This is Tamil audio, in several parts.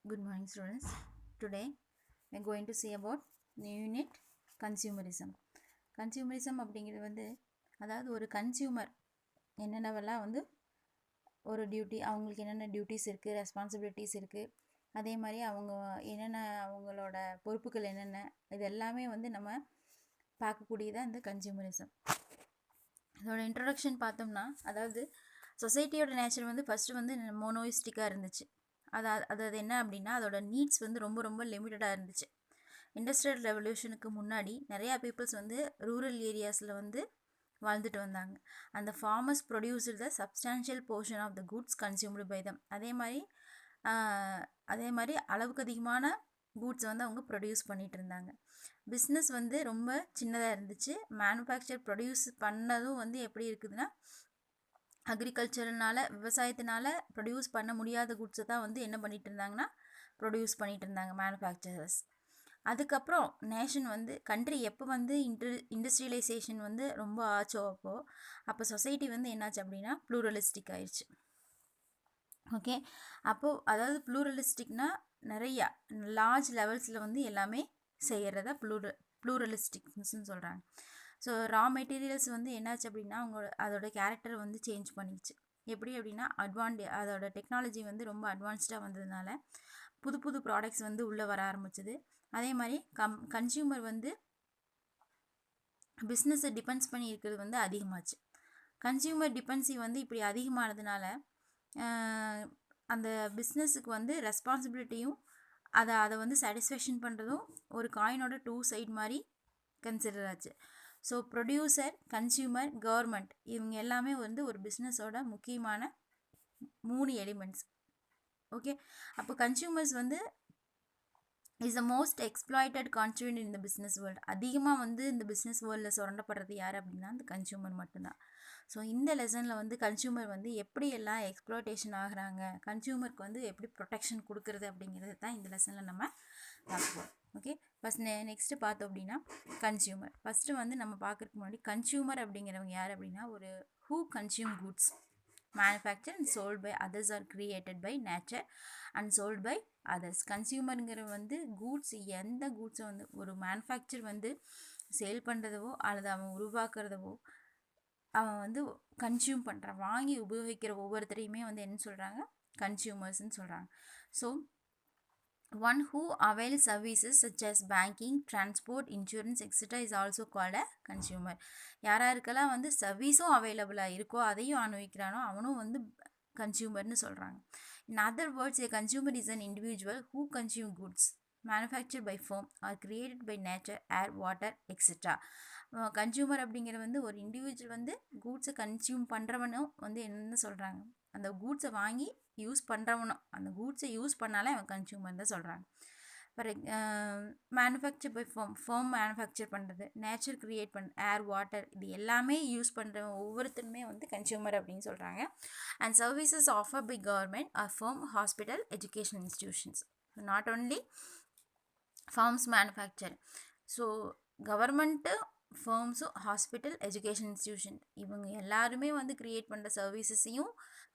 Good morning, students. Today we are going to see about new unit consumerism. Consumerism அப்படிங்கிறது வந்து அதாவது ஒரு கன்சியூமர் என்னென்னவெல்லாம் வந்து ஒரு டியூட்டி அவங்களுக்கு என்னென்ன டியூட்டிஸ் இருக்குது, ரெஸ்பான்சிபிலிட்டிஸ் இருக்குது, அதே மாதிரி அவங்க என்னென்ன அவங்களோட பொறுப்புகள் என்னென்ன, இது எல்லாமே வந்து நம்ம பார்க்கக்கூடியதான் இந்த கன்சியூமரிசம். இதோட இன்ட்ரொடக்ஷன் பார்த்தோம்னா, அதாவது சொசைட்டியோட நேச்சர் வந்து ஃபஸ்ட்டு வந்து மோனோயிஸ்டிக்காக இருந்துச்சு. அது என்ன அப்படின்னா, அதோட நீட்ஸ் வந்து ரொம்ப ரொம்ப லிமிட்டடாக இருந்துச்சு. இண்டஸ்ட்ரியல் ரெவல்யூஷனுக்கு முன்னாடி நிறையா பீப்புள்ஸ் வந்து ரூரல் ஏரியாஸில் வந்து வாழ்ந்துட்டு வந்தாங்க. அந்த farmers produced the substantial portion of the goods consumed by them. அதே மாதிரி அளவுக்கு அதிகமான கூட்ஸ் வந்து அவங்க ப்ரொடியூஸ் பண்ணிகிட்டு இருந்தாங்க. பிஸ்னஸ் வந்து ரொம்ப சின்னதாக இருந்துச்சு. மேனுஃபேக்சர் ப்ரொடியூஸ் பண்ணதும் வந்து எப்படி இருக்குதுன்னா, அக்ரிகல்ச்சர்னால விவசாயத்தினால ப்ரொடியூஸ் பண்ண முடியாத குட்ஸை தான் வந்து என்ன பண்ணிகிட்டு இருந்தாங்கன்னா ப்ரொடியூஸ் பண்ணிகிட்டு இருந்தாங்க மேனுஃபேக்சரர்ஸ். அதுக்கப்புறம் நேஷன் வந்து கண்ட்ரி எப்போ வந்து இண்டஸ்ட்ரியலைசேஷன் வந்து ரொம்ப ஆச்சோ அப்போ சொசைட்டி வந்து என்னாச்சு அப்படின்னா ப்ளூரலிஸ்டிக் ஆயிடுச்சு. ஓகே, அப்போது அதாவது ப்ளூரலிஸ்டிக்னா நிறையா லார்ஜ் லெவல்ஸில் வந்து எல்லாமே செய்கிறத ப்ளூரலிஸ்டிக்ஸ்ன்னு சொல்கிறாங்க. ஸோ ரா மெட்டீரியல்ஸ் வந்து என்னாச்சு அப்படின்னா அதோட கேரக்டர் வந்து சேஞ்ச் பண்ணிச்சு. எப்படி அப்படின்னா அதோட டெக்னாலஜி வந்து ரொம்ப அட்வான்ஸ்டாக வந்ததுனால புது புது ப்ராடக்ட்ஸ் வந்து உள்ளே வர ஆரம்பிச்சது. அதே மாதிரி கன்சியூமர் வந்து பிஸ்னஸை டிபெண்ட்ஸ் பண்ணி இருக்கிறது வந்து அதிகமாச்சு. கன்சியூமர் டிபென்சி வந்து இப்படி அதிகமானதுனால அந்த பிஸ்னஸுக்கு வந்து ரெஸ்பான்சிபிலிட்டியும் அதை வந்து சாட்டிஸ்ஃபேக்ஷன் பண்ணுறதும் ஒரு காயினோட 2 சைடு மாதிரி கன்சிடர் ஆச்சு. ஸோ ப்ரொடியூசர், கன்சியூமர், கவர்மெண்ட் இவங்க எல்லாமே வந்து ஒரு பிஸ்னஸோட முக்கியமான 3 எலிமெண்ட்ஸ். ஓகே, அப்போ கன்சியூமர்ஸ் வந்து is the most exploited constituent in the business world. அதிகமாக வந்து இந்த பிஸ்னஸ் வேர்ல்டில் சுரண்டப்படுறது யார் அப்படின்னா அந்த கன்சியூமர் மட்டும்தான். ஸோ இந்த லெசனில் வந்து கன்சியூமர் வந்து எப்படி எல்லாம் எக்ஸ்ப்ளாய்டேஷன் ஆகுறாங்க, கன்சியூமருக்கு வந்து எப்படி ப்ரொடெக்ஷன் கொடுக்குறது அப்படிங்கிறது தான் இந்த லெசனில் நம்ம பார்ப்போம். ஓகே, நெக்ஸ்ட்டு பார்த்தோம் அப்படின்னா கன்சியூமர். ஃபஸ்ட்டு வந்து நம்ம பார்க்குறதுக்கு முன்னாடி கன்சியூமர் அப்படிங்கிறவங்க யார் அப்படின்னா ஒரு who consume goods manufacture and sold by others or created by nature and sold by others. கன்சியூமருங்கிற வந்து கூட்ஸ், எந்த கூட்ஸை வந்து ஒரு மேனுஃபேக்சர் வந்து சேல் பண்ணுறதவோ அல்லது அவன் உருவாக்குறதவோ அவன் வந்து கன்சியூம் பண்ணுறான், வாங்கி உபயோகிக்கிற ஒவ்வொருத்தரையுமே வந்து என்ன சொல்கிறாங்க, கன்சியூமர்ஸ்ன்னு சொல்கிறாங்க. So one who avails services such as banking, transport, insurance, etc. is also called a consumer. யாராருக்கெல்லாம் வந்து சர்வீஸும் அவைலபிளாக இருக்கோ அதையும் அனுபவிக்கிறானோ அவனும் வந்து கன்சியூமர்னு சொல்கிறாங்க. In other words, a consumer is an individual who consume goods manufactured by firm or created by nature, air, water, etc. Consumer அப்படிங்கிற வந்து ஒரு இண்டிவிஜுவல் வந்து கூட்ஸை கன்சியூம் பண்ணுறவனும் வந்து என்னென்னு சொல்கிறாங்க, அந்த கூட்ஸை வாங்கி யூஸ் பண்ணுறவனும் அந்த கூட்ஸை யூஸ் பண்ணாலே அவன் கன்சியூமர் தான் சொல்கிறாங்க. For manufacture by firm manufacture பண்ணுறது, நேச்சர் க்ரியேட் ஏர், வாட்டர், இது எல்லாமே யூஸ் பண்ணுறவன் ஒவ்வொருத்தருமே வந்து கன்சியூமர் அப்படின்னு சொல்கிறாங்க. And services offer by government or firm, hospital, education institutions. Not only firms manufacture. So government, ஃபேர்ம்ஸும், ஹாஸ்பிட்டல், எஜுகேஷன் இன்ஸ்டிடியூஷன் இவங்க எல்லாருமே வந்து க்ரியேட் பண்ணுற சர்வீசஸையும்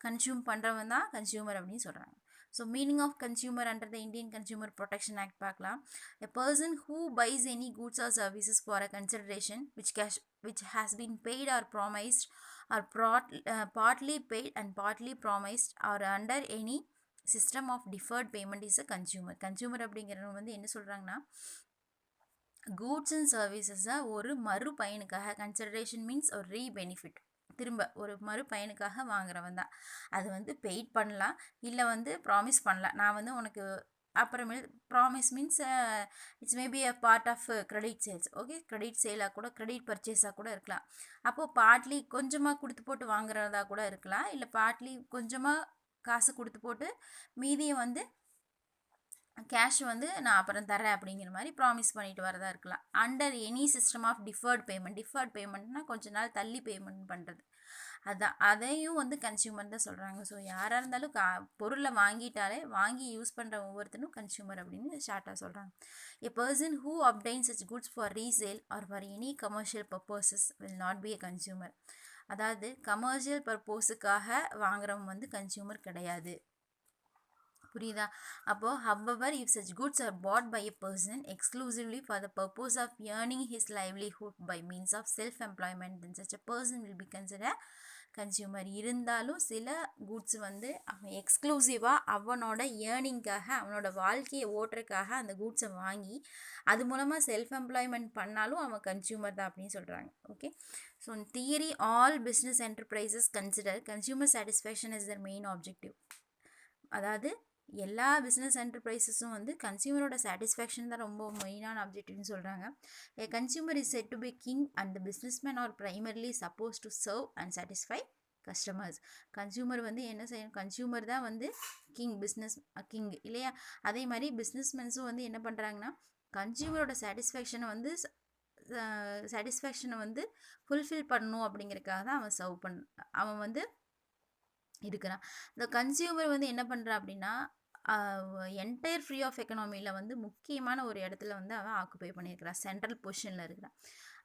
கன்சியூம் பண்ணுறவன் தான் கன்சியூமர் அப்படின்னு சொல்கிறாங்க. So meaning of consumer under the Indian consumer protection act பார்க்கலாம். A person who buys any goods or services for a consideration which has been paid or promised or partly paid and partly promised or under any system of deferred payment is a consumer. Consumer அப்படிங்கிறவங்க வந்து என்ன சொல்கிறாங்கன்னா கூட்ஸ் அண்ட் சர்வீசஸை ஒரு மறு பயனுக்காக, கன்சிடரேஷன் மீன்ஸ் ஒரு ரீபெனிஃபிட், திரும்ப ஒரு மறு பயனுக்காக வாங்குறவன் தான். அது வந்து பெய்ட் பண்ணலாம், இல்லை வந்து ப்ராமிஸ் பண்ணலாம், நான் வந்து உனக்கு அப்புறமேல் promise means it's maybe a part of credit sales. Okay, credit சேலாக கூட, கிரெடிட் பர்ச்சேஸாக கூட இருக்கலாம். அப்போது பார்ட்லி கொஞ்சமாக கொடுத்து போட்டு வாங்குறதா கூட இருக்கலாம், இல்லை பார்ட்லி கொஞ்சமாக காசு கொடுத்து போட்டு மீதியை வந்து கேஷ் வந்து நான் அப்புறம் தரேன் அப்படிங்கிற மாதிரி ப்ராமிஸ் பண்ணிட்டு வரதா இருக்கலாம். Under any system of deferred பேமெண்ட்னா கொஞ்ச நாள் தள்ளி பேமெண்ட் பண்ணுறது, அதையும் வந்து கன்சியூமர் தான் சொல்கிறாங்க. ஸோ யாராக இருந்தாலும் பொருளை வாங்கிட்டாலே வாங்கி யூஸ் பண்ணுற ஒவ்வொருத்தரும் கன்சியூமர் அப்படின்னு ஷார்ட்டாக சொல்கிறாங்க. A person who obtain such goods for resale or for any commercial purposes will not be a consumer. அதாவது கமர்ஷியல் பர்பஸுக்காக வாங்குறவங்க வந்து கன்சியூமர் கிடையாது. புரியுதா? அப்போ however if such goods are bought by a person exclusively for the purpose of earning his livelihood by means of self employment, then such a person will be considered consumer. இருந்தாலும் சில கூட்ஸ் வந்து அவன் எக்ஸ்க்ளூசிவாக அவனோட ஏர்னிங்காக அவனோட வாழ்க்கையை ஓட்டுறதுக்காக அந்த கூட்ஸை வாங்கி அது மூலமாக செல்ஃப் எம்ப்ளாய்மெண்ட் பண்ணாலும் அவன் கன்சியூமர் தான் அப்படின்னு சொல்கிறாங்க. Okay, so theory all business enterprises consider consumer satisfaction is Dhar main objective. அதாவது எல்லா பிஸ்னஸ் என்டர்பிரைசஸும் வந்து கன்சியூமரோட சாட்டிஸ்ஃபேக்ஷன் தான் ரொம்ப மெயினான ஆப்ஜெக்டிவ்னு சொல்கிறாங்க. A consumer is said to be king and the businessman are primarily supposed to serve and satisfy customers. Consumer வந்து என்ன செய்யணும்? கன்சியூமர் தான் வந்து கிங், பிஸ்னஸ் கிங் இல்லையா? அதே மாதிரி பிஸ்னஸ்மேன்ஸும் வந்து என்ன பண்ணுறாங்கன்னா கன்சியூமரோட சாட்டிஸ்ஃபேக்ஷனை வந்து ஃபுல்ஃபில் பண்ணணும் அப்படிங்கிறதுக்காக தான் அவன் வந்து இருக்கிறான். இந்த கன்சியூமர் வந்து என்ன பண்ணுறான் அப்படின்னா என்டையர் ஃப்ரீ ஆஃப் எக்கனாமியில் வந்து முக்கியமான ஒரு இடத்துல வந்து அவன் ஆக்குபை பண்ணியிருக்கிறான், சென்ட்ரல் பொசிஷனில் இருக்கிறான்.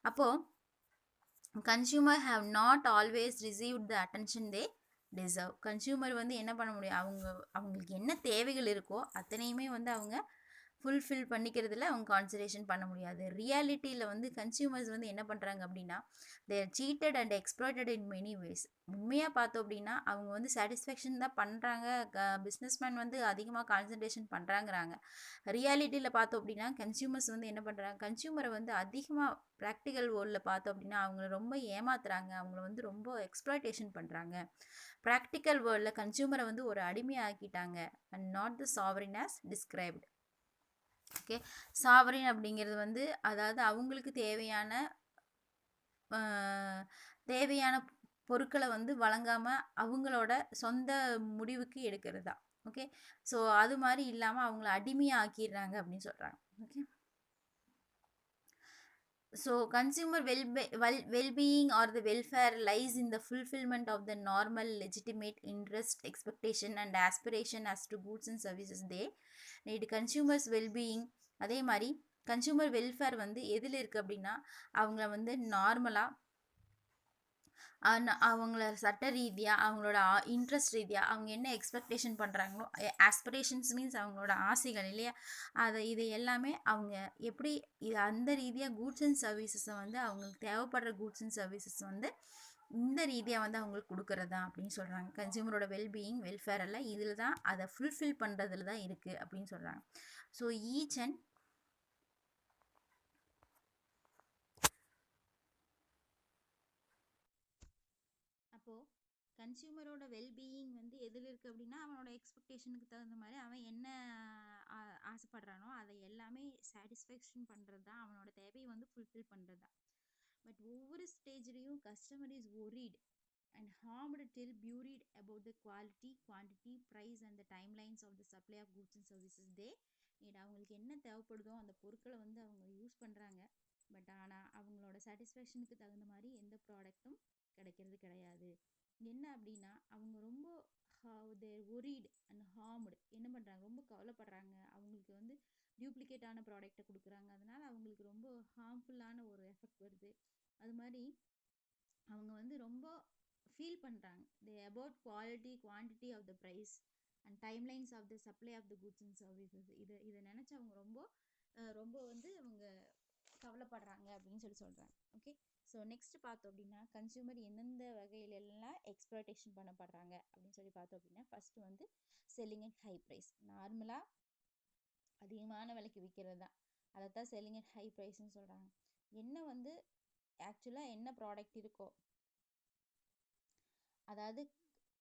அப்போது consumer have not always received the attention they deserve. Consumer வந்து என்ன பண்ண முடியும்? அவங்களுக்கு என்ன தேவைகள் இருக்கோ அத்தனையுமே வந்து அவங்க ஃபுல்ஃபில் பண்ணிக்கிறதுல அவங்க கான்சன்ட்ரேஷன் பண்ண முடியாது. ரியாலிட்டியில் வந்து கன்சியூமர்ஸ் வந்து என்ன பண்ணுறாங்க அப்படின்னா they're cheated and exploited in many ways. உண்மையாக பார்த்தோம் அப்படின்னா அவங்க வந்து சாட்டிஸ்ஃபேக்ஷன் தான் பண்ணுறாங்க, பிஸ்னஸ்மேன் வந்து அதிகமாக கான்சன்ட்ரேஷன் பண்ணுறாங்கிறாங்க. ரியாலிட்டியில் பார்த்தோம் அப்படின்னா கன்சியூமர்ஸ் வந்து என்ன பண்ணுறாங்க? கன்சியூமரை வந்து அதிகமாக ப்ராக்டிக்கல் வேர்ல்டில் பார்த்தோம் அப்படின்னா அவங்கள ரொம்ப ஏமாத்துறாங்க, அவங்கள வந்து ரொம்ப எக்ஸ்ப்ளாய்டேஷன் பண்ணுறாங்க. ப்ராக்டிக்கல் வேர்ல்டில் கன்சியூமரை வந்து ஒரு அடிமையாக்கிட்டாங்க. And not the sovereign as described. Okay, sovereign அப்படிங்கிறது வந்து அதாவது அவங்களுக்கு தேவையான பொருட்களை வந்து வழங்காமல் அவங்களோட சொந்த முடிவுக்கு எடுக்கிறது தான். ஓகே, ஸோ அது மாதிரி இல்லாமல் அவங்கள அடிமையாக ஆக்கிடுறாங்க அப்படின்னு சொல்கிறாங்க. Okay, so consumer well-being or the welfare lies in the fulfillment of the normal legitimate interest, expectation and aspiration as to goods and services they need. Consumers wellbeing அதே மாதிரி கன்சியூமர் வெல்ஃபேர் வந்து எதில் இருக்குது அப்படின்னா அவங்கள வந்து நார்மலாக அவங்கள சட்ட ரீதியாக அவங்களோட இன்ட்ரெஸ்ட் ரீதியாக அவங்க என்ன எக்ஸ்பெக்டேஷன் பண்ணுறாங்களோ, ஆஸ்பிரேஷன்ஸ் மீன்ஸ் அவங்களோட ஆசைகள் இல்லையா, இது எல்லாமே அவங்க எப்படி அந்த ரீதியாக கூட்ஸ் அண்ட் சர்வீசஸை வந்து அவங்களுக்கு தேவைப்படுற கூட்ஸ் அண்ட் சர்வீசஸ் வந்து இந்த ரீதியாக வந்து அவங்களுக்கு கொடுக்குறதா அப்படின்னு சொல்கிறாங்க. கன்சியூமரோட வெல்பீயிங் வெல்ஃபேர் எல்லாம் இதில் தான், அதை ஃபுல்ஃபில் பண்ணுறதுல தான் இருக்குது அப்படின்னு சொல்கிறாங்க. ஸோ ஈச் அண்ட் அப்போது கன்சியூமரோட வெல்பீயிங் வந்து எதில் இருக்குது அப்படின்னா அவனோட எக்ஸ்பெக்டேஷனுக்கு தகுந்த மாதிரி அவன் என்ன ஆசைப்படுறானோ அதை எல்லாமே சாட்டிஸ்ஃபேக்ஷன் பண்ணுறது தான், அவனோட தேவையை வந்து ஃபுல்ஃபில் பண்ணுறது தான். பட் ஒவ்வொரு ஸ்டேஜ்லேயும் customer is worried and harmed till buried about the quality, quantity, price and the timelines of the supply of goods and services they need. அவங்களுக்கு என்ன தேவைப்படுதோ அந்த பொருட்களை வந்து அவங்க யூஸ் பண்ணுறாங்க. பட் ஆனால் அவங்களோட சாட்டிஸ்ஃபேக்ஷனுக்கு தகுந்த மாதிரி எந்த ப்ராடக்ட்டும் கிடைக்கிறது கிடையாது. என்ன அப்படின்னா அவங்க ரொம்ப ஒரீட் அண்ட் ஹார்ம்டு என்ன பண்ணுறாங்க, ரொம்ப கவலைப்படுறாங்க, அவங்களுக்கு வந்து டியூப்ளிகேட்டான ப்ராடக்டை கொடுக்குறாங்க, அதனால் அவங்களுக்கு ரொம்ப ஹார்ம்ஃபுல்லான ஒரு எஃபெக்ட் வருது. அது மாதிரி அவங்க வந்து ரொம்ப ஃபீல் பண்ணுறாங்க. They about quality, quantity of the price and timelines of the supply of the goods and services. இதை நினச்சி அவங்க ரொம்ப வந்து அவங்க கவலைப்படுறாங்க அப்படின்னு சொல்கிறாங்க. ஓகே, ஸோ நெக்ஸ்ட் பார்த்தோம் அப்படின்னா கன்சியூமர் எந்தெந்த வகையிலெல்லாம் எக்ஸ்ப்ளாய்டேஷன் பண்ணப்படுறாங்க அப்படின்னு சொல்லி பார்த்தோம் அப்படின்னா ஃபர்ஸ்ட் வந்து செல்லிங் அட் ஹை ப்ரைஸ். நார்மலாக அதிகமான விலைக்கு விற்கிறது தான், அதை தான் செல்லிங் அட் ஹை ப்ரைஸ்ன்னு சொல்கிறாங்க. என்ன வந்து ஆக்சுவலாக என்ன ப்ராடக்ட் இருக்கோ, அதாவது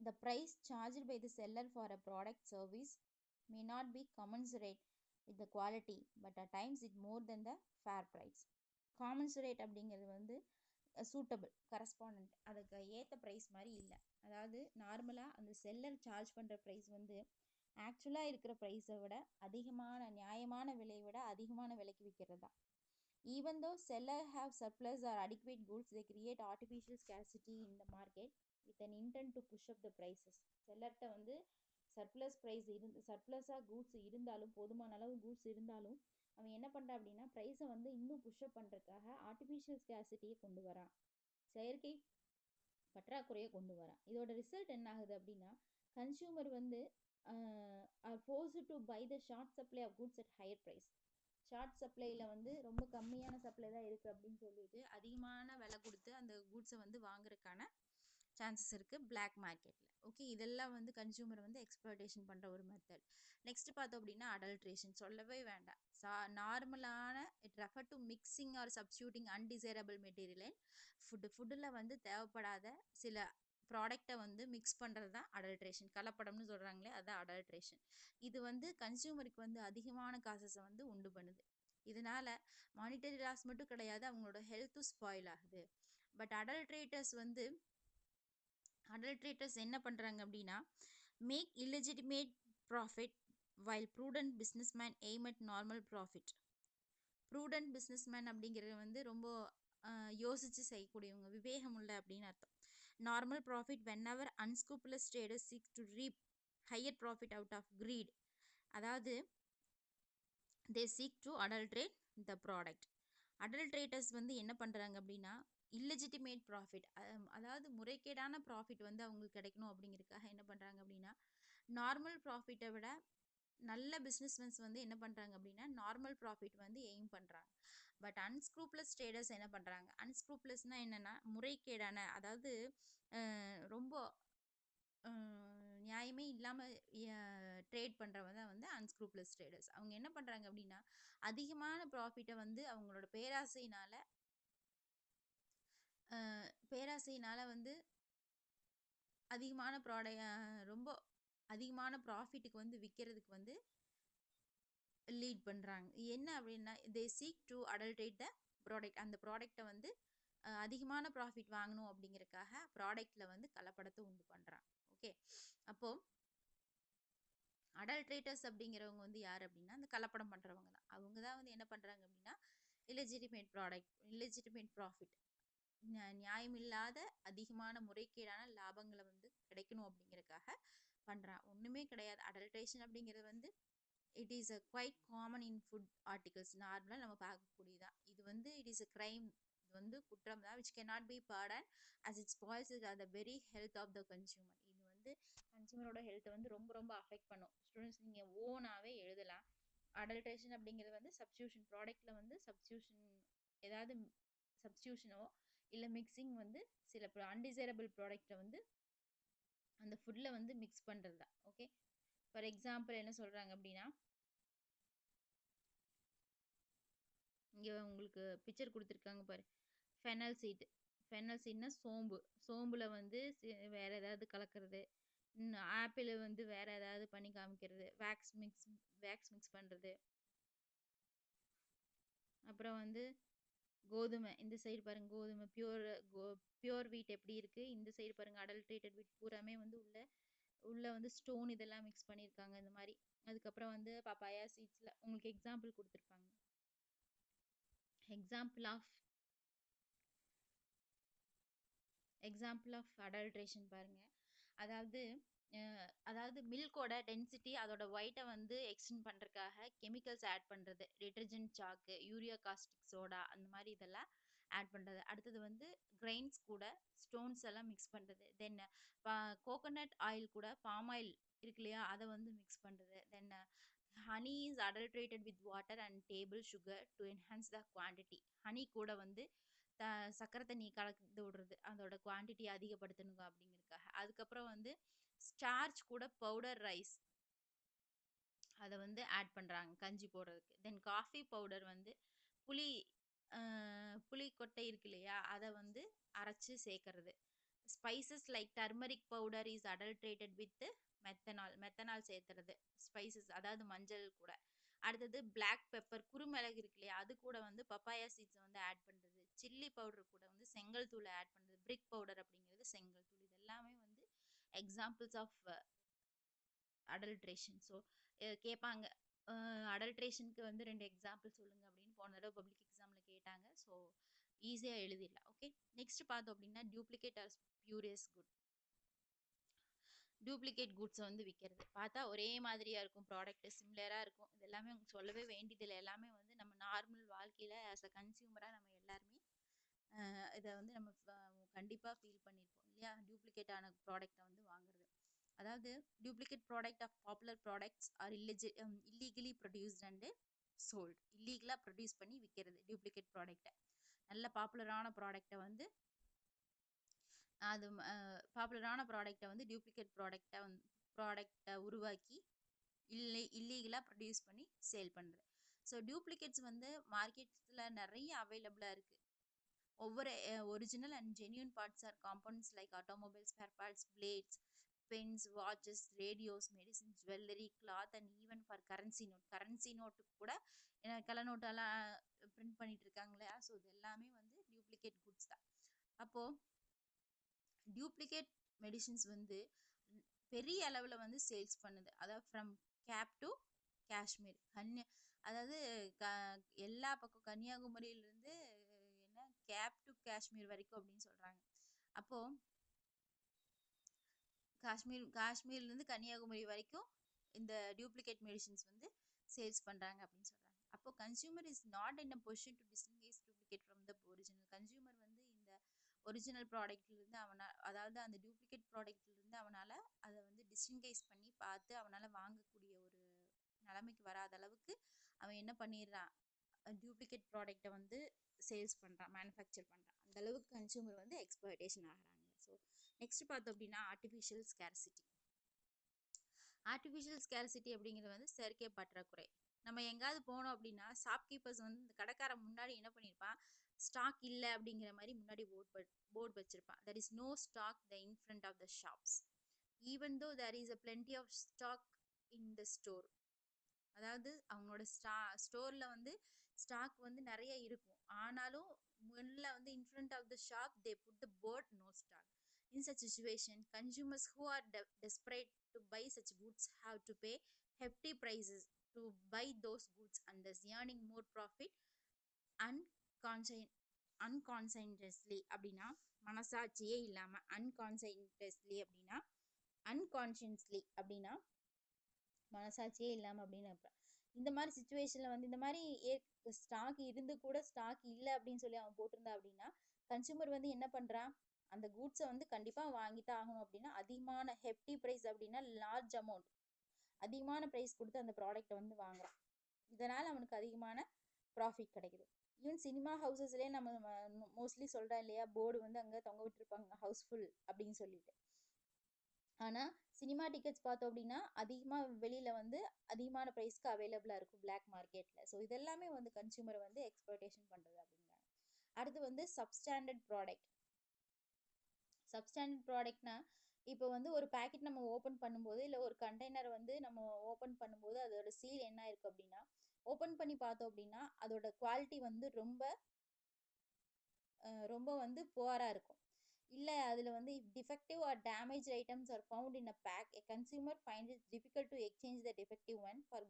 the price charged by the seller for a product service may not be commensurate with the quality but at times it more than the fair price. commensurate அப்படிங்கிறது வந்து சூட்டபிள், கரஸ்பாண்டன்ட், அதுக்கு ஏற்ற ப்ரைஸ் மாதிரி இல்லை. அதாவது நார்மலாக அந்த செல்லர் சார்ஜ் பண்ணுற ப்ரைஸ் வந்து ஆக்சுவலாக இருக்கிற ப்ரைஸை விட நியாயமான விலையை விட அதிகமான விலைக்கு விற்கிறது தான். Even though seller have surplus or adequate goods, they create artificial scarcity in the market with an intent to push up the prices. செல்லர்கிட்ட வந்து சர்ப்ளஸாக கூட்ஸ் இருந்தாலும், போதுமான அளவு கூட்ஸ் இருந்தாலும் அவன் என்ன பண்ணுறான் அப்படின்னா ப்ரைஸை வந்து இன்னும் புஷ்அப் பண்ணுறதுக்காக ஆர்டிஃபிஷியல் ஸ்கேர்சிட்டியை கொண்டு வரான், செயற்கை பற்றாக்குறையை கொண்டு வரான். இதோட ரிசல்ட் என்ன ஆகுது அப்படின்னா கன்சியூமர் வந்து forced to buy the short supply of goods at higher price. Short சப்ளையில் வந்து ரொம்ப கம்மியான சப்ளை தான் இருக்குது அப்படின்னு சொல்லிட்டு அதிகமான விலை கொடுத்து அந்த கூட்ஸை வந்து வாங்குறதுக்கான சான்சஸ் இருக்குது பிளாக் மார்க்கெட்டில். ஓகே, இதெல்லாம் வந்து கன்சியூமரை வந்து எக்ஸ்ப்ளாய்டேஷன் பண்ணுற ஒரு மெத்தட். நெக்ஸ்ட் பார்த்தோம் அப்படின்னா அடல்ட்ரேஷன், சொல்லவே வேண்டாம். நார்மலான it refer to mixing or substituting undesirable material in ஃபுட்டில் வந்து தேவைப்படாத சில ப்ராடக்டை வந்து மிக்ஸ் பண்ணுறது தான் அடல்ட்ரேஷன். கலப்படம்னு சொல்கிறாங்களே அதுதான் அடல்ட்ரேஷன். இது வந்து கன்சியூமருக்கு வந்து அதிகமான காசஸை வந்து உண்டு பண்ணுது. இதனால மானிட்டரி லாஸ் மட்டும் கிடையாது, அவங்களோட ஹெல்த்தும் ஸ்பாயில் ஆகுது. பட் அடல்ட்ரேட்டர்ஸ் என்ன பண்ணுறாங்க அப்படின்னா make illegitimate profit while prudent businessman aim at normal profit. Prudent businessman அப்படிங்கிறது வந்து ரொம்ப யோசித்து செய்யக்கூடியவங்க, விவேகம் உள்ள அப்படின்னு அர்த்தம். Normal profit whenever unscrupulous traders seek to reap higher profit out of greed. அதாவது they seek to adulterate the product. Adulterators வந்து என்ன பண்ணுறாங்க அப்படின்னா இல்லெஜிட்டிமேட் ப்ராஃபிட், அதாவது முறைகேடான ப்ராஃபிட் வந்து அவங்களுக்கு கிடைக்கணும் அப்படிங்கிறதுக்காக என்ன பண்ணுறாங்க அப்படின்னா நார்மல் ப்ராஃபிட்டை விட நல்ல பிஸ்னஸ்மென்ஸ் வந்து என்ன பண்ணுறாங்க அப்படின்னா நார்மல் ப்ராஃபிட் வந்து எய்ம் பண்ணுறாங்க. பட் அன்ஸ்க்ரூப்லஸ் ட்ரேடர்ஸ் என்ன பண்ணுறாங்க, அன்ஸ்க்ரூப்லஸ்னால் என்னென்னா முறைகேடான, அதாவது ரொம்ப நியாயமே இல்லாமல் ட்ரேட் பண்ணுறவங்க தான் வந்து அன்ஸ்க்ரூப்லஸ் ட்ரேடர்ஸ். அவங்க என்ன பண்ணுறாங்க அப்படின்னா அதிகமான ப்ராஃபிட்டை வந்து அவங்களோட பேராசையினால் வந்து அதிகமான ரொம்ப அதிகமான ப்ராஃபிட்டுக்கு வந்து விற்கிறதுக்கு வந்து லீட் பண்ணுறாங்க. என்ன அப்படின்னா they seek to adulterate the product. அந்த ப்ராடக்டை வந்து அதிகமான ப்ராஃபிட் வாங்கணும் அப்படிங்கிறதுக்காக ப்ராடக்டில் வந்து கலப்படத்தை உண்டு பண்ணுறாங்க. ஓகே, அப்போது அடல்ட்ரேட்டர்ஸ் அப்படிங்கிறவங்க வந்து யார் அப்படின்னா அந்த கலப்படம் பண்ணுறவங்க தான். அவங்க தான் வந்து என்ன பண்ணுறாங்க அப்படின்னா இல்லெஜிட்டிமேட் ப்ராஃபிட், நியாயமில்லாத அதிகமான முறைகேடான லாபங்களை வந்து கிடைக்கணும் அப்படிங்கிறதுக்காக பண்ணுறான். ஒன்றுமே கிடையாது. அடல்ட்ரேஷன் அப்படிங்கிறது வந்து it is a quite common in food articles. நார்மலாக நம்ம பார்க்கக்கூடியதான். இது வந்து இட் இஸ் அ கிரைம், இது வந்து குற்றம் தான். Which can not be pardoned as it spoils the very health of the consumer. இது வந்து கன்சியூமரோட ஹெல்த்தை வந்து ரொம்ப ரொம்ப அஃபெக்ட் பண்ணும். ஸ்டூடெண்ட்ஸ் நீங்கள் ஓனாகவே எழுதலாம். அடல்ட்ரேஷன் அப்படிங்கிறது வந்து சப்ஸ்டியூஷன், ப்ராடக்டில் வந்து ஏதாவது சப்ஸ்டியூஷனோ இல்லை மிக்சிங் வந்து சில அன்டிசைரபிள் ப்ராடக்டை வந்து அந்த ஃபுட்டில் வந்து மிக்ஸ் பண்ணுறது தான். ஓகே, ஃபார் எக்ஸாம்பிள் என்ன சொல்கிறாங்க அப்படின்னா இங்கே உங்களுக்கு பிக்சர் கொடுத்துருக்காங்க பாரு, ஃபெனல் சீட்னா சோம்பில் வந்து வேறு ஏதாவது கலக்கிறது, ஆப்பிள் வந்து வேறு ஏதாவது பண்ணி காமிக்கிறது, வேக்ஸ் மிக்ஸ் பண்ணுறது. அப்புறம் வந்து கோதுமை, இந்த சைடு பாருங்கள் கோதுமை பியூர் வீட் எப்படி இருக்குது, இந்த சைடு பாருங்கள் அடல்ட்ரேட்டட் வீட் பூராமே வந்து உள்ள வந்து ஸ்டோன் இதெல்லாம் மிக்ஸ் பண்ணியிருக்காங்க இந்த மாதிரி. அதுக்கப்புறம் வந்து பப்பாயா சீட்ஸில் உங்களுக்கு எக்ஸாம்பிள் கொடுத்துருப்பாங்க. எக்ஸாம்பிள் ஆஃப் அடல்ட்ரேஷன் பாருங்கள். அதாவது மில்கோட டென்சிட்டி அதோட ஒயிட்டை வந்து எக்ஸ்டெண்ட் பண்ணுறதுக்காக கெமிக்கல்ஸ் ஆட் பண்ணுறது, டிட்டர்ஜென்ட் சாக்கு, யூரியா காஸ்டிக் சோடா, அந்த மாதிரி இதெல்லாம் ஆட் பண்ணுறது. அடுத்தது வந்து கிரெயின்ஸ் கூட ஸ்டோன்ஸ் எல்லாம் மிக்ஸ் பண்ணுறது. தென் கோகோனட் ஆயில் கூட பாம் ஆயில் இருக்கு இல்லையா, அதை வந்து மிக்ஸ் பண்ணுறது. Then honey is adulterated with water and table sugar to enhance the quantity. Honey கூட வந்து சக்கரை தண்ணி கலந்து விடுறது, அதோட குவான்டிட்டி அதிகப்படுத்தணுங்க அப்படிங்கிறதுக்காக. அதுக்கப்புறம் வந்து ஸ்டார்ச் கூட பவுடர் ரைஸ் அதை வந்து ஆட் பண்ணுறாங்க கஞ்சி போடுறதுக்கு. தென் காஃபி பவுடர் வந்து புளி கொட்டை இருக்கு இல்லையா, அதை வந்து அரைச்சி சேர்க்கறது. Spices like turmeric powder is adulterated with methanol சேர்த்துறது ஸ்பைசஸ், அதாவது மஞ்சள் கூட. அடுத்தது பிளாக் பெப்பர், குறுமிளகு இருக்கு இல்லையா, அது கூட வந்து பப்பாயா சீட்ஸை வந்து ஆட் பண்ணுறது. சில்லி பவுடர் கூட வந்து செங்கல் தூளை ஆட் பண்ணுறது. பிரிக் பவுடர் அப்படிங்கிறது செங்கல் தூள். இது எல்லாமே வந்து எக்ஸாம்பிள்ஸ் ஆஃப் அடல்ட்ரேஷன். ஸோ கேட்பாங்க அடல்ட்ரேஷனுக்கு வந்து 2 எக்ஸாம்பிள் சொல்லுங்கள் அப்படின்னு போன தடவை பப்ளிக் எக்ஸாமில் கேட்டாங்க. ஸோ ஈஸியாக எழுதிடலாம். ஓகே, நெக்ஸ்ட் பார்த்தோம் அப்படின்னா duplicate or spurious good. Duplicate குட்ஸை வந்து விற்கிறது. பார்த்தா ஒரே மாதிரியாக இருக்கும், ப்ராடக்ட் சிமிலராக இருக்கும். இது எல்லாமே உங்களுக்கு சொல்லவே வேண்டியதில்லை. எல்லாமே வந்து நம்ம நார்மல் வாழ்க்கையில் ஆஸ் அ கன்சியூமராக நம்ம எல்லாருமே இதை வந்து நம்ம கண்டிப்பாக ஃபீல் பண்ணியிருப்போம் இல்லையா, டூப்ளிகேட்டான ப்ராடக்டை வந்து வாங்குறது. அதாவது duplicate product of popular products are illegally produced and sold. இல்லீகலாக ப்ரொடியூஸ் பண்ணி விற்கிறது டூப்ளிகேட் ப்ராடக்டை. நல்ல பாப்புலரான ப்ராடக்டை வந்து அது பாப்புலரான ப்ராடக்டை வந்து டூப்ளிகேட் ப்ராடக்டை உருவாக்கி இல்லீகலாக ப்ரொடியூஸ் பண்ணி சேல் பண்ணுறது. ஸோ டூப்ளிகேட்ஸ் வந்து மார்க்கெட்ஸில் நிறைய அவைலபிளாக இருக்குது. ஒவ்வொரு original and genuine parts or compounds like automobiles, spare parts, blades, pens, watches, radios, medicines, jewellery, cloth and even for currency note. Currency நோட்டுக்கு கூட கள்ள நோட்டெல்லாம் பிரிண்ட் பண்ணிட்டு இருக்காங்க இல்லையா? ஸோ இது எல்லாமே வந்து டூப்ளிகேட் குட்ஸ் தான். அப்போது டியூப்ளிகேட் மெடிசின்ஸ் வந்து பெரிய அளவில் வந்து சேல்ஸ் பண்ணுது. அதாவது ஃப்ரம் கேப் டு காஷ்மீர், அதாவது எல்லா பக்கம் கன்னியாகுமரியிலேருந்து என்ன கேப் டு காஷ்மீர் வரைக்கும் அப்படின்னு சொல்கிறாங்க. அப்போது காஷ்மீர்லேருந்து கன்னியாகுமரி வரைக்கும் இந்த டியூப்ளிகேட் மெடிசின்ஸ் வந்து சேல்ஸ் பண்ணுறாங்க அப்படின்னு சொல்கிறாங்க. அப்போது consumer is not in a position to distinguish duplicate from the original. Consumer வந்து இந்த ஒரிஜினல் ப்ராடக்ட்லேருந்து அதாவது அந்த டூப்ளிகேட் ப்ராடக்ட்லேருந்து அவனால் அதை வந்து டிஸ்டிங்கைஸ் பண்ணி பார்த்து அவனால் வாங்கக்கூடிய ஒரு நிலைமைக்கு வராத அளவுக்கு அவன் என்ன பண்ணிடுறான், டூப்ளிகேட் ப்ராடக்டை வந்து சேல்ஸ் பண்ணுறான், மேனுஃபேக்சர் பண்ணுறான். அந்த அளவுக்கு கன்சியூமர் வந்து எக்ஸ்ப்ளாய்டேஷன் ஆகிறாங்க. ஸோ நெக்ஸ்ட் பார்த்தோம் அப்படின்னா ஆர்டிஃபிஷியல் ஸ்கேர்சிட்டி. ஆர்டிஃபிஷியல் ஸ்கேர்சிட்டி அப்படிங்கிறது வந்து செயற்கை பற்றாக்குறை. நம்ம எங்காவது போனோம் அப்படின்னா ஷாப்கீப்பர்ஸ் வந்து இந்த கடைக்காரன் முன்னாடி என்ன பண்ணியிருப்பான், ஸ்டாக் இல்லை அப்படிங்கிற மாதிரி முன்னாடி போர்டு வச்சிருப்பான். there is no stock the in front of the shops even though there is a plenty of stock in the store. அதாவது அவங்களோட ஸ்டோரில் வந்து ஸ்டாக் வந்து நிறைய இருக்கும், ஆனாலும் முன்ன வந்து in front of the shop they put the board no stock. In such situation, consumers who are desperate to buy such goods have to pay hefty prices to buy those goods and thus earning more profit unconsciously. அப்படின்னா மனசாட்சியே இல்லாமல், unconsciously அப்படின்னா unconsciously அப்படின்னா மனசாட்சியே இல்லாமல் அப்படின்னு அர்த்தம். இந்த மாதிரி சுச்சுவேஷனில் வந்து இந்த மாதிரி ஸ்டாக் இருந்து கூட ஸ்டாக் இல்லை அப்படின்னு சொல்லி அவன் போட்டிருந்தா அப்படின்னா கன்சூமர் வந்து என்ன பண்ணுறான், அந்த கூட்ஸை வந்து கண்டிப்பாக வாங்கித்தான் ஆகணும். அப்படின்னா அதிகமான ஹெஃப்டி ப்ரைஸ் அப்படின்னா லார்ஜ் அமௌண்ட், அதிகமான ப்ரைஸ் கொடுத்து அந்த ப்ராடக்டை வந்து வாங்குறான். இதனால் அவனுக்கு அதிகமான ப்ராஃபிட் கிடைக்குது. ஈவன் சினிமா ஹவுசஸ்லேயே நம்ம மோஸ்ட்லி சொல்கிறோம் இல்லையா, போர்டு வந்து அங்கே தொங்க விட்டுருப்பாங்க ஹவுஸ்ஃபுல் அப்படின்னு சொல்லிட்டு. ஆனால் சினிமா டிக்கெட்ஸ் பார்த்தோம் அப்படின்னா அதிகமாக வெளியில் வந்து அதிகமான ப்ரைஸ்க்கு அவைலபிளாக இருக்கும் பிளாக் மார்க்கெட்டில். ஸோ இதெல்லாமே வந்து கன்சியூமரை வந்து எக்ஸ்ப்ளாய்டேஷன் பண்ணுறது அப்படிங்கிறாங்க. அடுத்து வந்து சப்ஸ்டாண்டர்ட் ப்ராடக்ட். சப்ஸ்டாண்டர்ட் ப்ராடக்ட்னா இப்போ வந்து ஒரு பேக்கெட் நம்ம ஓப்பன் பண்ணும்போது இல்லை ஒரு கண்டெய்னர் வந்து நம்ம ஓப்பன் பண்ணும்போது அதோட சீல் என்ன இருக்குது அப்படின்னா, ஓப்பன் பண்ணி பார்த்தோம் அப்படின்னா அதோட குவாலிட்டி வந்து ரொம்ப வந்து புவராக இருக்கும். இல்லை அதில் வந்து defective or damage items are found in a pack, a consumer find it difficult to exchange the defective one for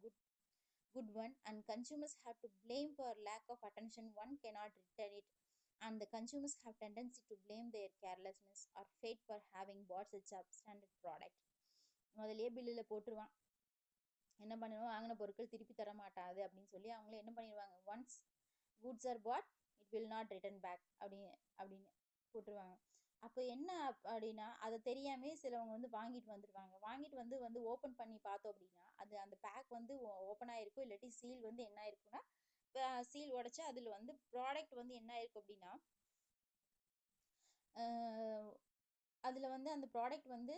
good one and consumers have to blame for lack of attention. One cannot return it and the consumers have tendency to blame their carelessness or fate for having bought such a substandard product. முதலே பில்லில் போட்டுருவான், என்ன பண்ணுவோம், வாங்கின பொருட்கள் திருப்பி தர மாட்டாது அப்படின்னு சொல்லி அவங்களே என்ன பண்ணிடுவாங்க, once goods are bought it will not return back அப்படின்னு போட்டுருவாங்க. அப்போ என்ன அப்படின்னா அதை தெரியாமே சிலவங்க வந்து வாங்கிட்டு வந்துடுவாங்க. வாங்கிட்டு வந்து ஓப்பன் பண்ணி பார்த்தோம் அப்படின்னா அது அந்த பேக் வந்து ஓப்பன் ஆகிருக்கும், இல்லாட்டி சீல் வந்து என்ன ஆயிருக்குன்னா சீல் உடச்சி அதில் வந்து ப்ராடக்ட் வந்து என்ன ஆயிருக்கும் அப்படின்னா அதில் வந்து அந்த ப்ராடக்ட் வந்து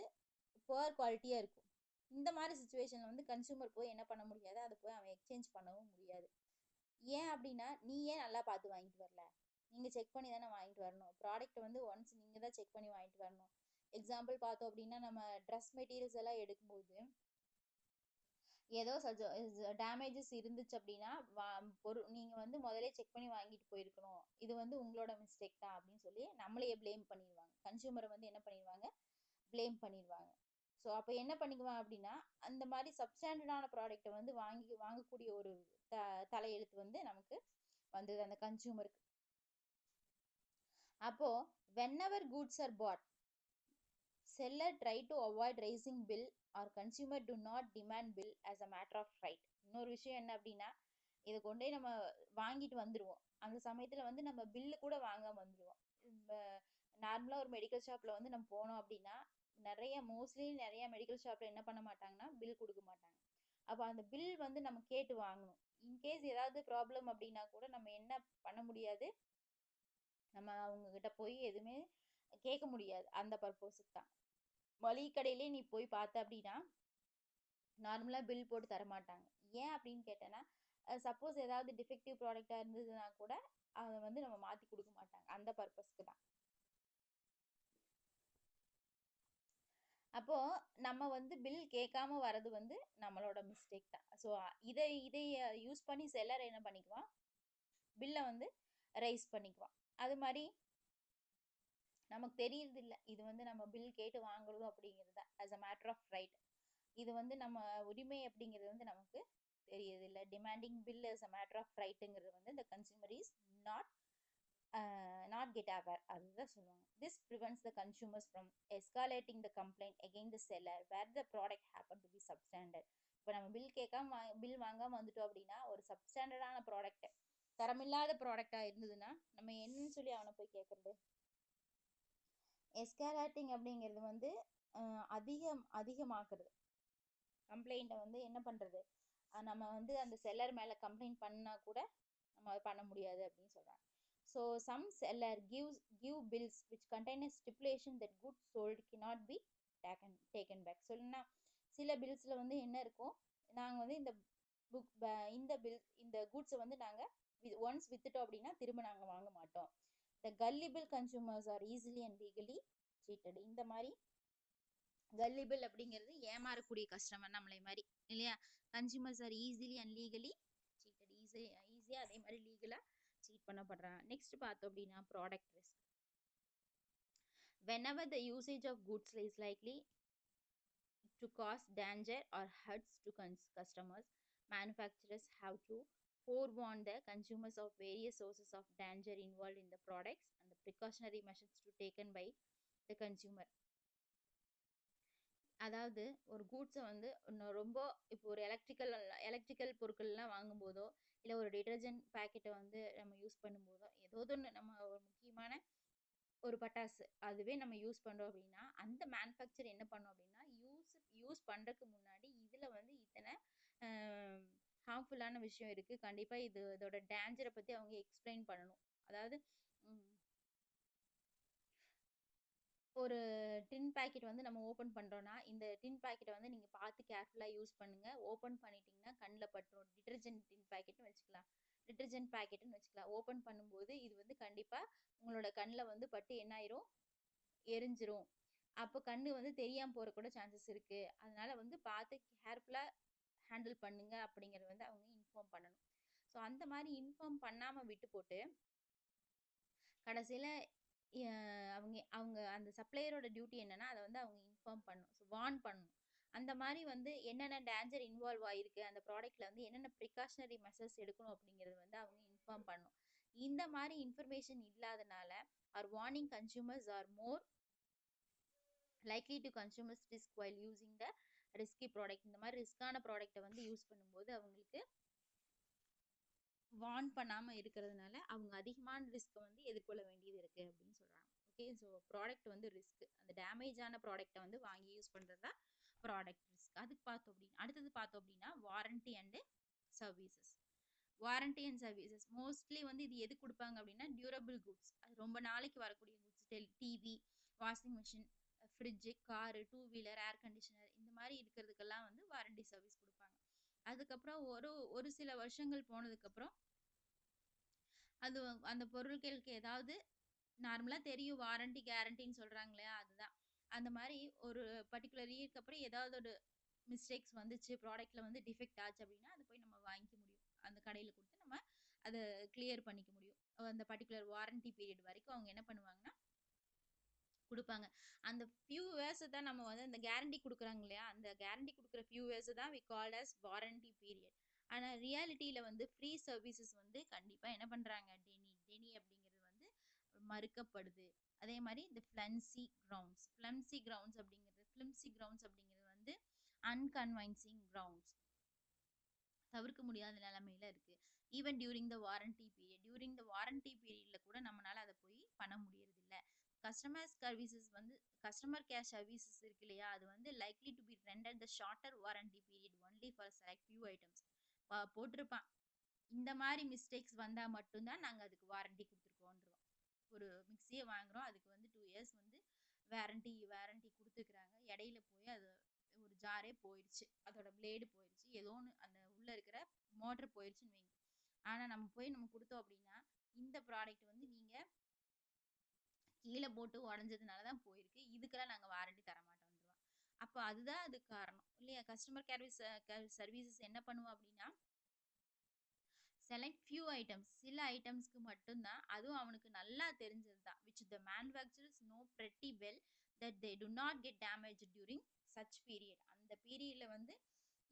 புவர் குவாலிட்டியாக இருக்கும். இந்த மாதிரி சுச்சுவேஷனில் வந்து கன்சூமர் போய் என்ன பண்ண முடியாது, அதை போய் அவன் எக்ஸ்சேஞ்ச் பண்ணவும் முடியாது. ஏன் அப்படின்னா நீ ஏன் நல்லா பார்த்து வாங்கிட்டு வரல, நீங்கள் செக் பண்ணி தானே வாங்கிட்டு வரணும். ப்ராடக்ட் வந்து ஒன்ஸ் நீங்கள் தான் செக் பண்ணி வாங்கிட்டு வரணும். எக்ஸாம்பிள் பார்த்தோம் அப்படின்னா நம்ம ட்ரெஸ் மெட்டீரியல்ஸ் எல்லாம் எடுக்கும்போது ஏதோ டேமேஜஸ் இருந்துச்சு அப்படின்னா நீங்கள் வந்து முதலே செக் பண்ணி வாங்கிட்டு போயிருக்கணும், இது வந்து உங்களோட மிஸ்டேக் தான் அப்படின்னு சொல்லி நம்மளையே ப்ளேம் பண்ணிடுவாங்க. கன்சியூமரை வந்து என்ன பண்ணிடுவாங்க, ப்ளேம் பண்ணிடுவாங்க. ஸோ அப்போ என்ன பண்ணிக்குவான் அப்படின்னா அந்த மாதிரி சப்ஸ்டாண்டர்டான ப்ராடக்டை வந்து வாங்கக்கூடிய ஒரு தலையெழுத்து வந்து நமக்கு வந்தது அந்த கன்சியூமருக்கு. அப்போ whenever goods are bought, seller try to avoid raising bill or consumer do not demand bill as a matter of right. இன்னொரு விஷயம் என்ன அப்படின்னா இதை கொண்டே நம்ம வாங்கிட்டு வந்துடுவோம், அந்த சமயத்தில் வந்து நம்ம பில்லு கூட வாங்காமல் வந்துடுவோம். நார்மலாக ஒரு மெடிக்கல் ஷாப்பில் வந்து நம்ம போனோம் அப்படின்னா மோஸ்ட்லி நிறைய மெடிக்கல் ஷாப்ல என்ன பண்ண மாட்டாங்கன்னா பில் கொடுக்க மாட்டாங்க. அப்போ அந்த பில் வந்து நம்ம கேட்டு வாங்கணும். இன்கேஸ் ஏதாவது ப்ராப்ளம் அப்படின்னா கூட நம்ம என்ன பண்ண முடியாது, நம்ம அவங்க கிட்ட போய் எதுவுமே கேட்க முடியாது. அந்த பர்பஸுக்கு தான். மளிகை கடையிலே நீ போய் பார்த்த அப்படின்னா நார்மலா பில் போட்டு தர மாட்டாங்க. ஏன் அப்படின்னு கேட்டேன்னா, சப்போஸ் ஏதாவது டிஃபெக்டிவ் ப்ராடக்ட்டா இருந்ததுன்னா கூட அத வந்து நம்ம மாத்தி குடுக்க மாட்டாங்க. அந்த பர்பஸ்க்கு தான். அப்போ நம்ம வந்து பில் கேட்காம வர்றது வந்து நம்மளோட மிஸ்டேக் தான். ஸோ இதை யூஸ் பண்ணி செல்லர் என்ன பண்ணிக்குவான், பில்ல வந்து ரைஸ் பண்ணிக்குவான். அது மாரி நமக்கு தெரியறதில்ல. இது வந்து நம்ம பில் கேட்டு வாங்குறது அப்படிங்கிறது as a matter of right. இது வந்து நம்ம உரிமை அப்படிங்கிறது வந்து நமக்கு தெரியறதில்ல. Demanding bill as a matter of ரைட்டுங்கிறது வந்து the consumer is not not get aware. அதுதான் சொல்லுவாங்க. This prevents the consumers from escalating the complaint against the seller where the product happen to be substandard. இப்போ நம்ம பில் கேட்காம பில் வாங்காம வந்துட்டோம் அப்படின்னா ஒரு சப்ஸ்டாண்டர்டான ப்ராடக்ட், தரமில்லாத ப்ராடக்டா இருந்ததுன்னா நம்ம என்னன்னு சொல்லி அவனை போய் கேட்கறது. எஸ்கலேட்டிங் அப்படிங்கிறது வந்து அதிகமாக்குறது. கம்ப்ளைண்ட்டை வந்து என்ன பண்ணுறது, நம்ம வந்து அந்த செல்லர் மேலே கம்ப்ளைண்ட் பண்ணால் கூட நம்ம அதை பண்ண முடியாது அப்படின்னு சொல்கிறாங்க. So some seller give bills which contain a stipulation that goods sold cannot be taken back. சொல்லுன்னா சில பில்ஸில் வந்து என்ன இருக்கும், நாங்கள் வந்து இந்த குட்ஸை வந்து நாங்கள் ஒன்ஸ் வித்துட்டோம் அப்படின்னா திரும்ப நாங்கள் வாங்க மாட்டோம். The gullible consumers are easily and legally cheated. இந்த மாதிரி கல்லிபிள் அப்படிங்கிறது ஏமாறக்கூடிய கஸ்டமர் நம்மளை மாதிரி இல்லையா. Consumers are easily and legally cheated. ஈஸியாக அதே மாதிரி லீகலாக சீட் பண்ணப்படுறாங்க. நெக்ஸ்ட் பார்த்தோம் அப்படின்னா product risk. whenever the usage of goods is likely to cause danger or hurts to customers, manufacturers have to forewarn the consumers of various sources of danger involved in the products and the precautionary measures to taken by the consumer. அதாவது ஒரு கூட்ஸை வந்து ரொம்ப இப்போ ஒரு எலக்ட்ரிக்கல் பொருட்கள்லாம் வாங்கும்போதோ இல்லை ஒரு டிட்டர்ஜென்ட் பேக்கெட்டை வந்து நம்ம யூஸ் பண்ணும்போதோ ஏதோ ஒன்று நம்ம ஒரு முக்கியமான ஒரு பட்டாசு அதுவே நம்ம யூஸ் பண்ணுறோம் அப்படின்னா அந்த மேனுஃபேக்சர் என்ன பண்ணோம் அப்படின்னா யூஸ் பண்ணுறதுக்கு முன்னாடி இதில் வந்து இத்தனை ஹார்ம்ஃபுல்லான விஷயம் இருக்குது, கண்டிப்பாக இதோட டேஞ்சரை பற்றி அவங்க எக்ஸ்பிளைன் பண்ணணும். அதாவது ஒரு டின் பேக்கெட் வந்து நம்ம ஓப்பன் பண்ணுறோன்னா இந்த டின் பேக்கெட்டை வந்து நீங்கள் பார்த்து கேர்ஃபுல்லாக யூஸ் பண்ணுங்கள். ஓப்பன் பண்ணிட்டீங்கன்னா கண்ணில் பட்டுரும். டிட்டர்ஜென்ட் டின் பேக்கெட்னு வச்சுக்கலாம், டிட்டர்ஜென்ட் பேக்கெட்டுன்னு வச்சுக்கலாம். ஓப்பன் பண்ணும்போது இது வந்து கண்டிப்பாக உங்களோட கண்ணில் வந்து பட்டு என்ன ஆயிரும், எரிஞ்சிரும். அப்போ கண்ணு வந்து தெரியாமல் போகிற கூட சான்சஸ் இருக்குது. அதனால வந்து பார்த்து கேர்ஃபுல்லாக ஹேண்டில் பண்ணுங்க அப்படிங்கிறது வந்து அவங்க இன்ஃபார்ம் பண்ணணும். ஸோ அந்த மாதிரி இன்ஃபார்ம் பண்ணாமல் விட்டு போட்டு கடைசியில் அவங்க அந்த சப்ளையரோட டியூட்டி என்னன்னா அதை வந்து அவங்க இன்ஃபார்ம் பண்ணணும், ஸோ வார்ன் பண்ணணும். அந்த மாதிரி வந்து என்னென்ன டேஞ்சர் இன்வால்வ் ஆகிருக்கு, அந்த ப்ராடக்ட்ல வந்து என்னென்ன ப்ரிகாஷனரி மெஷர்ஸ் எடுக்கணும் அப்படிங்கிறது வந்து அவங்க இன்ஃபார்ம் பண்ணணும். இந்த மாதிரி இன்ஃபர்மேஷன் இல்லாதனால or warning consumers are more likely to consumers risk while using the risky product. இந்த மாதிரி ரிஸ்கான ப்ராடக்ட்டை வந்து யூஸ் பண்ணும்போது அவங்களுக்கு வார்ன் பண்ணாமல் இருக்கிறதுனால அவங்க அதிகமான ரிஸ்க்கை வந்து எதிர்கொள்ள வேண்டியது இருக்குது அப்படின்னு சொல்கிறாங்க. ஓகே, ஸோ ப்ராடக்ட் வந்து ரிஸ்க், அந்த டேமேஜான ப்ராடக்ட்டை வந்து வாங்கி யூஸ் பண்ணுறது தான் ப்ராடக்ட் ரிஸ்க். அதுக்கு பார்த்தோம் அப்படின்னா அடுத்தது பார்த்தோம் அப்படின்னா warranty and services. Warranty and services mostly வந்து இது எது கொடுப்பாங்க அப்படின்னா டியூரபிள் குட்ஸ், அது ரொம்ப நாளைக்கு வரக்கூடிய goods, TV, washing machine, fridge, car, two wheeler, air conditioner, இந்த மாதிரி இருக்கிறதுக்கெல்லாம் வந்து வாரண்டி சர்வீஸ் கொடுப்பாங்க. அதுக்கப்புறம் ஒரு சில வருஷங்கள் போனதுக்கப்புறம் அது அந்த பொருட்களுக்கு ஏதாவது நார்மலாக தெரியும் வாரண்டி கேரண்டின்னு சொல்கிறாங்க இல்லையா, அதுதான். அந்த மாதிரி ஒரு பர்டிகுலர் இயருக்கு அப்புறம் ஏதாவது ஒரு மிஸ்டேக்ஸ் வந்துச்சு, ப்ராடக்ட்டில் வந்து டிஃபெக்ட் ஆச்சு அப்படின்னா அதை போய் நம்ம வாங்கிக்க முடியும். அந்த கடையில் கொடுத்து நம்ம அதை கிளியர் பண்ணிக்க முடியும். அந்த பர்டிகுலர் வாரண்டி பீரியட் வரைக்கும் அவங்க என்ன பண்ணுவாங்கன்னா கொடுப்பாங்க. அந்த ஃபியூ இயர்ஸை தான் நம்ம வந்து அந்த கேரண்டி கொடுக்குறாங்க இல்லையா, அந்த கேரண்டி கொடுக்குற ஃபியூ இயர்ஸை தான் we called as warranty period. ஆனால் ரியாலிட்டியில் வந்து ஃப்ரீ சர்வீசஸ் வந்து கண்டிப்பாக என்ன பண்ணுறாங்க, டெனி அப்படிங்கிறது வந்து மறுக்கப்படுது. அதே மாதிரி இந்த ஃப்ளம்சி கிரவுண்ட்ஸ் அப்படிங்கிறது வந்து அன்கன்வைன்சிங் கிரவுண்ட்ஸ், தவிர்க்க முடியாத நிலைமையில இருக்கு. Even during the warranty period கூட நம்மளால அதை போய் பண்ண முடியறது இல்லை. கஸ்டமர் கேர் சர்வீசஸ் இருக்கு இல்லையா, அது வந்து likely to be rented the shorter warranty period only for select few items போட்டிருப்பான். இந்த மாதிரி மிஸ்டேக்ஸ் வந்தால் மட்டும்தான் நாங்கள் அதுக்கு வாரண்டி கொடுத்துருக்கோன்றோம். ஒரு மிக்சியை வாங்குகிறோம், அதுக்கு வந்து 2 இயர்ஸ் வந்து வாரண்டி கொடுத்துருக்குறாங்க. இடையில போய் அது ஒரு ஜாரே போயிடுச்சு, அதோட பிளேடு போயிடுச்சு, ஏதோ ஒன்று அந்த உள்ளே இருக்கிற மோட்டர் போயிடுச்சுன்னு வைங்க. ஆனால் நம்ம கொடுத்தோம் அப்படின்னா இந்த ப்ராடக்ட் வந்து நீங்கள் கீழே போட்டு உடஞ்சதுனால தான் போயிருக்கு, இதுக்கெல்லாம் நாங்கள் வாரண்டி தரமாட்டோன்றோம். அப்போ அதுதான் அதுக்கு காரணம் இல்லையா. கஸ்டமர் கேர் சர்வீசஸ் என்ன பண்ணுவோம் அப்படின்னா, செலக்ட் ஃபியூ ஐட்டம்ஸ், சில ஐட்டம்ஸ்க்கு மட்டும்தான், அதுவும் அவனுக்கு நல்லா தெரிஞ்சது தான், which the manufacturers know pretty well that they do not get damaged during such period. அந்த பீரியடில் வந்து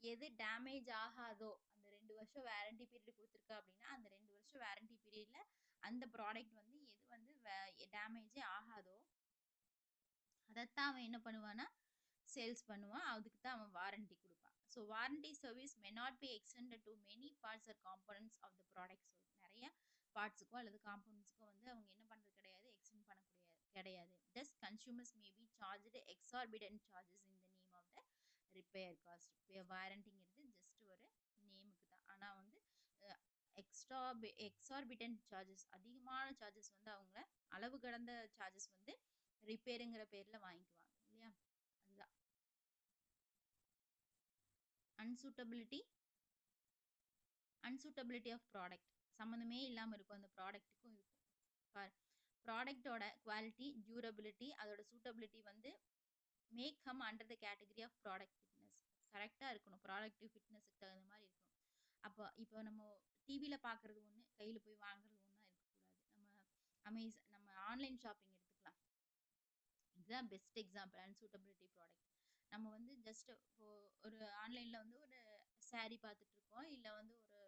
எது டேமேஜ் ஆகாதோ, அந்த 2 வருஷம் வாரண்டி பீரியட் கொடுத்துருக்கா அப்படின்னா அந்த 2 வருஷம் வாரண்டி பீரியடில் அந்த ப்ராடக்ட் வந்து எது வந்து டேமேஜே ஆகாதோ அதைத்தான் அவன் என்ன பண்ணுவான்னா சேல்ஸ் பண்ணுவான், அதுக்கு தான் அவன் வாரண்டி கொடுப்பான். So warranty service may not be extended to many parts or components of the product. So நிறைய பார்ட்ஸுக்கோ அல்லது காம்பனன்ட்ஸுக்கோ வந்து அவங்க என்ன பண்ணுறது கிடையாது, எக்ஸ்டெண்ட் பண்ண கிடையாது. Thus consumers may be charged exorbitant charges in the name of the repair cost. வாரண்டிங்கிறது ஜஸ்ட் ஒரு நேமுக்கு தான், ஆனால் வந்து எக்ஸார்பிடன்ட் சார்ஜஸ், அதிகமான சார்ஜஸ் வந்து அவங்க அளவு கடந்த சார்ஜஸ் வந்து ரிப்பேருங்கிற பேரில் வாங்கிக்குவாங்க இல்லையா. அதுதான் அன்சூட்டபிலிட்டி ஆஃப் ப்ராடக்ட். சம்மந்தமே இல்லாமல் இருக்கும், அந்த ப்ராடக்ட்டுக்கும் இருக்கும். ப்ராடக்டோட குவாலிட்டி, டியூரபிலிட்டி, அதோட சூட்டபிலிட்டி வந்து make come under the category of product fitness. கரெக்டாக இருக்கணும், ப்ராடக்டிவ் ஃபிட்னஸுக்கு தகுந்த மாதிரி இருக்கணும். இப்போ நம்ம டிவியில் பார்க்குறது ஒன்று, கையில் போய் வாங்குறது ஒன்றா இருக்கக்கூடாது. நம்ம ஆன்லைன் ஷாப்பிங் எடுத்துக்கலாம், இதுதான் பெஸ்ட் எக்ஸாம்பிள் அன்சூட்டபிலிட்டி ப்ராடக்ட். நம்ம வந்து ஜஸ்ட் ஒரு ஆன்லைனில் வந்து ஒரு சாரீ பார்த்துட்ருக்கோம், இல்லை வந்து ஒரு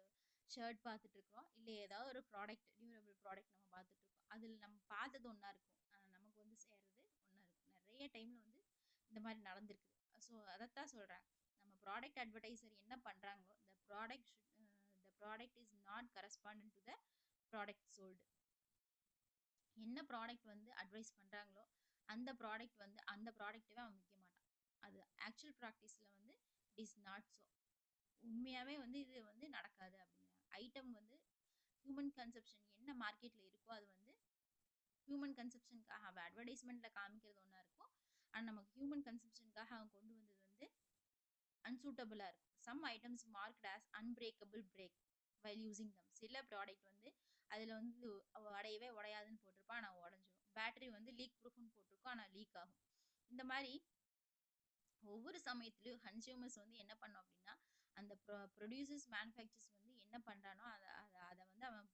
ஷர்ட் பார்த்துட்ருக்கோம், இல்லை ஏதாவது ஒரு ப்ராடக்ட், டியூரபிள் ப்ராடக்ட் நம்ம பார்த்துட்ருக்கோம். அதில் நம்ம பார்த்தது ஒன்றா இருக்கும், நமக்கு வந்து சேர்றது ஒன்றா இருக்கும். நிறைய டைமில் வந்து இந்த மாதிரி நடந்திருக்குது. ஸோ அதைத்தான் சொல்கிறேன், நம்ம ப்ராடக்ட் அட்வர்டைசர் என்ன பண்ணுறாங்களோ, the product is not correspondent to the product sold. என்ன ப்ராடக்ட் வந்து அட்வைஸ் பண்ணுறாங்களோ அந்த ப்ராடக்ட் வந்து அந்த ப்ராடக்டவே அவன் விற்க மாட்டான். அது ஆக்சுவல் ப்ராக்டிஸில் வந்து இட் இஸ் நாட் ஸோ. உண்மையாகவே வந்து இது வந்து நடக்காது அப்படிங்கிறாங்க. ஐட்டம் வந்து ஹியூமன் கன்செப்ஷன் என்ன மார்க்கெட்டில் இருக்கோ அது வந்து ஹியூமன் கன்செப்ஷனுக்காக அவன் அட்வர்டைஸ்மெண்ட்டில் காமிக்கிறது ஒன்றா இருக்கும், ஆனால் நமக்கு ஹியூமன் கன்செப்ஷனுக்காக அவன் கொண்டு வந்தது வந்து அன்சூட்டபிளாக இருக்கும். Some items marked as unbreakable break while using them. சில ப்ராடக்ட் வந்து அதில் வந்து உடையாதுன்னு போட்டிருப்பான், ஆனால் உடஞ்சிடும். பேட்டரி வந்து லீக் ப்ரூஃப்னு போட்டிருக்கோம், ஆனால் லீக் ஆகும். இந்த மாதிரி ஒவ்வொரு சமயத்துலையும் கன்சியூமர்ஸ் வந்து என்ன பண்ணோம் அப்படின்னா, அந்த ப்ரொடியூசர்ஸ் மேனுஃபேக்சர்ஸ் வந்து என்ன பண்ணுறானோ அதை வந்து அவன்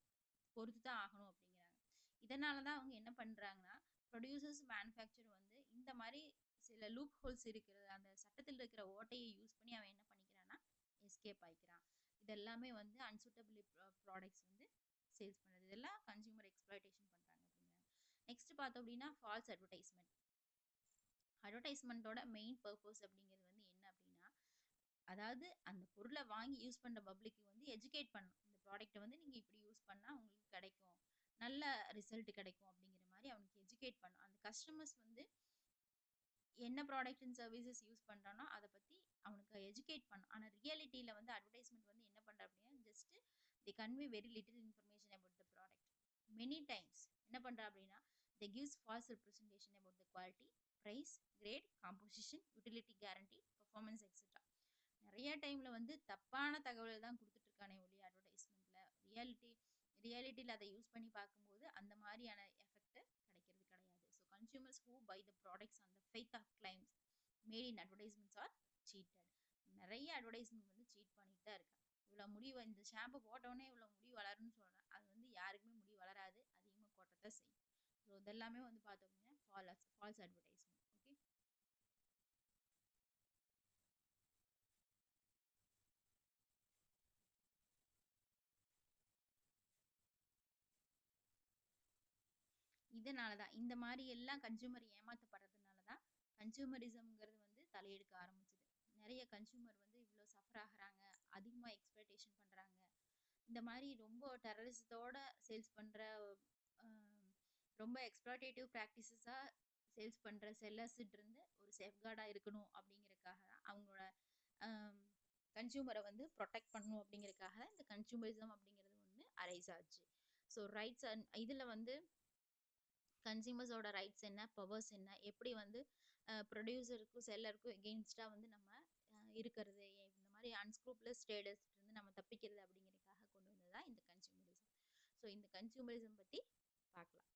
பொறுத்து தான் ஆகணும் அப்படிங்கிறாங்க. இதனால தான் அவங்க என்ன பண்ணுறாங்கன்னா, ப்ரொடியூசர்ஸ் மேனுஃபேக்சர் வந்து இந்த மாதிரி சில லூப் ஹோல்ஸ் இருக்கிறது, அந்த சட்டத்தில் இருக்கிற ஓட்டையை யூஸ் பண்ணி அவன் என்ன பண்ணிக்கிறான்னா எஸ்கேப் ஆகிக்கிறான். இதெல்லாமே வந்து அன்சூட்டபிள் ப்ராடக்ட்ஸ் வந்து சேல்ஸ் பண்ணுறது, இதெல்லாம் கன்சியூமர் எக்ஸ்ப்ளாய்டேஷன் பண்ணுறாங்க அப்படிங்கிறாங்க. நெக்ஸ்ட் பார்த்தோம் அப்படின்னா ஃபால்ஸ் அட்வர்டைஸ்மெண்ட். அட்வர்டைஸ்மெண்ட்டோட மெயின் பர்பஸ் அப்படிங்கிறது வந்து என்ன அப்படின்னா, அதாவது அந்த பொருளை வாங்கி யூஸ் பண்ணுற பப்ளிக்கு வந்து எஜுகேட் பண்ணணும். இந்த ப்ராடக்ட்டை வந்து நீங்கள் இப்படி யூஸ் பண்ணால் உங்களுக்கு கிடைக்கும், நல்ல ரிசல்ட் கிடைக்கும் அப்படிங்கிற மாதிரி அவனுக்கு எஜுகேட் பண்ணணும். அந்த கஸ்டமர்ஸ் வந்து என்ன ப்ராடக்ட் அண்ட் சர்வீசஸ் யூஸ் பண்ணுறானோ அதை பற்றி அவனுக்கு எஜுகேட் பண்ணும். ஆனால் ரியாலிட்டியில் வந்து அட்வர்டைஸ்மெண்ட் வந்து என்ன பண்ணுற அப்படின்னா, just the convey very little information about the product. Many times என்ன பண்ணுறா அப்படின்னா, they gives false representation about the quality, price, grade, composition, utility guarantee, performance etc. நிறைய டைமில் வந்து தப்பான தகவல் தான் கொடுத்துட்ருக்கானே ஒழிய அட்வர்டைஸ்மெண்ட்டில் ரியாலிட்டியில் அதை யூஸ் பண்ணி பார்க்கும்போது அந்த மாதிரியான எஃபெக்ட் கிடைக்கிறது கிடையாது. So consumers who buy the products on the faith of claims made in advertisements are cheated. நிறைய அட்வர்டைஸ்மெண்ட் வந்து சீட் பண்ணிட்டு தான் இருக்கேன். இவ்வளோ முடி, இந்த ஷாம்பு போட்டோடனே இவ்வளோ முடி வளரும்னு சொல்கிறேன், அது வந்து யாருக்குமே முடி வளராது, அதிகமாக கொட்டத்தான் செய்யும். ஸோ இதெல்லாமே வந்து பார்த்தோம் அப்படின்னா ஃபால்ஸ் அட்வர்டைஸ்மெண்ட். ஓகே, இதனால தான் இந்த மாதிரி எல்லாம் கன்சியூமர் ஏமாற்றப்படுறதுனால தான் கன்சியூமரிசம்ங்கிறது வந்து தலையெடுக்க ஆரம்பிச்சுது. நிறைய கன்சியூமர் வந்து இவ்வளோ சஃபர் ஆகுறாங்க, அதிகமாக எக்ஸ்ப்ளாய்டேஷன் பண்ணுறாங்க. இந்த மாதிரி ரொம்ப டெரரிசத்தோட சேல்ஸ் பண்ணுற ரொம்ப எக்ஸ்ப்ளாய்டேட்டிவ் ப்ராக்டிசஸாக சேல்ஸ் பண்ணுற செல்லர்ஸ்கிட்ட இருந்து ஒரு சேஃப்கார்டாக இருக்கணும் அப்படிங்கிறதுக்காக தான் அவங்களோட கன்சியூமரை வந்து ப்ரொடெக்ட் பண்ணணும் அப்படிங்கிறதுக்காக தான் இந்த கன்சியூமரிசம் அப்படிங்கிறது ஒன்று அரைஸ் ஆச்சு. ஸோ ரைட்ஸ் அண்ட் இதில் வந்து கன்சியூமர்ஸோட ரைட்ஸ் என்ன, பவர்ஸ் என்ன, எப்படி வந்து ப்ரொடியூசருக்கும் செல்லருக்கும் எகெயின்ஸ்டாக வந்து நம்ம இருக்கிறது, இந்த மாதிரி அன்ஸ்க்ரூப்லஸ் ட்ரேடர்ஸ் இருந்து நம்ம தப்பிக்கிறது அப்படிங்கிறதுக்காக கொண்டு வந்தது தான் இந்த கன்சியூமரிசம். ஸோ இந்த கன்சியூமரிசம் பற்றி பார்க்கலாம்.